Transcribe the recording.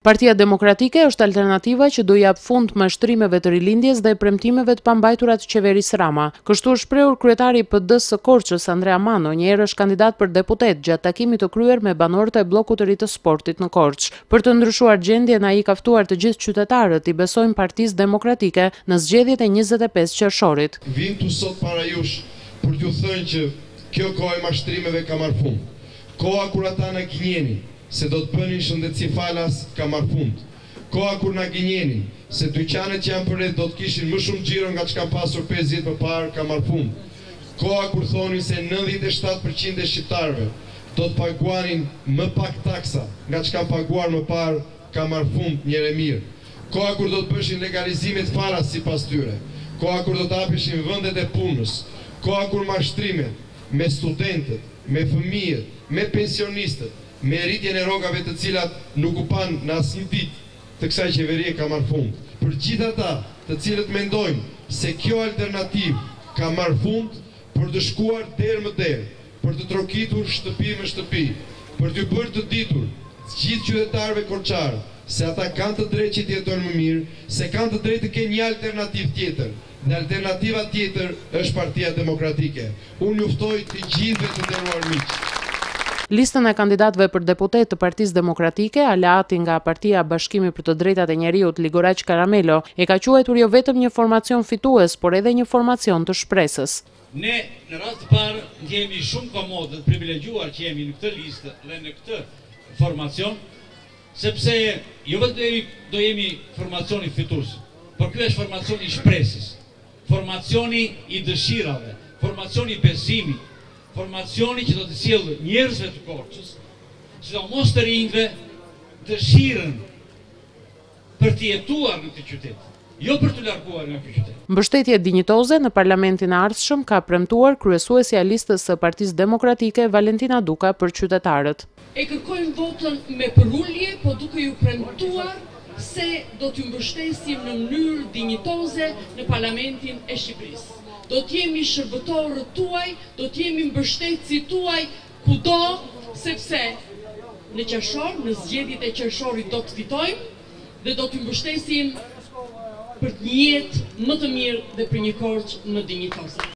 Partia Demokratike është alternativa që do jap fund mashtrimeve të rilindjes dhe premtimeve të pambajtura të qeverisë Rama. Kështu është shprehur kryetari i PD-s së Korçës, Andrea Mano, një herë është kandidat për deputet gjatë takimit të kryer me banorët e bllokut të ri të sportit në Korçë. Për të ndryshuar gjendjen, ai ka ftuar të gjithë qytetarët i besojnë Partisë Demokratike në zgjedhjet e 25 qershorit. Vim tu sot para jush për t'ju thënë që kjo kohë e mashtrimeve ka marrë fund. Koha kur ata na gënjeni se do të bënin shëndetësi falas ka marrë fund. Koha kur na gënjeni se dyqanet që janë përreth do të kishin më shumë xhiro nga çka pasur 5 vjet më parë ka marrë fund. Koha kur thonin se 97% e shqiptarëve do të paguanin më pak taksa nga çka paguar më parë ka marrë fund njëre mirë. Koha kur do të bëshin legalizimet falas sipas tyre. Koha kur do të hapishin vendet e punës. Koha kur mashtrimet me studentët, me fëmijët, me pensionistët, me rritjen e rrogave të cilat nuk u pan në asnjë ditë të kësaj qeverie ka marrë fund. Për gjithë ata të cilët mendojnë se kjo alternativë ka marrë fund, për të shkuar derë më derë, për të trokitur shtëpi me shtëpi, për t'ju bërë të ditur gjithë qytetarëve korçarë se ata kanë të drejtë që të jetojnë më mirë, se kanë të drejtë të kenë një alternativë tjetër. Dhe alternativa tjetër është Partia Demokratike. Unë juftoj të gjithëve të nderuar miq. Listën e kandidatëve për deputet të Partisë Demokratike, aleati nga Partia Bashkimi për të Drejtat e Njeriut Ligoraq Karamelo, e ka quajtur jo vetëm një formacion fitues, por edhe një formacion të shpresës. Ne në rast të parë jemi shumë komodë dhe privilegjuar që jemi në këtë listë dhe në këtë formacion, sepse jo vetëm do jemi formacioni fitues, por ky është formacioni i shpresës, formacioni i dëshirave, formacioni i besimit, formacioni që do të sjellë njerëzve të Korçës, sidomos të rinjve, dëshirën për të jetuar në këtë qytet, jo për të larguar nga ky qytet. Mbështetje dinjitoze në parlamentin e ardhshëm ka premtuar kryesuesja e listës së Partisë Demokratike Valentina Duka për qytetarët. E kërkojmë votën me përulje, po duke ju premtuar se do t'ju mbështesim në mënyrë dinjitoze në parlamentin e Shqipërisë. Do t'jemi shërbëtorët tuaj, do t'jemi mbështetësit tuaj kudo, sepse në qershor, në zgjedhjet e qershorit do të fitojmë dhe do t'ju mbështesim për një jetë më të mirë dhe për një Korçë më dinjitoze.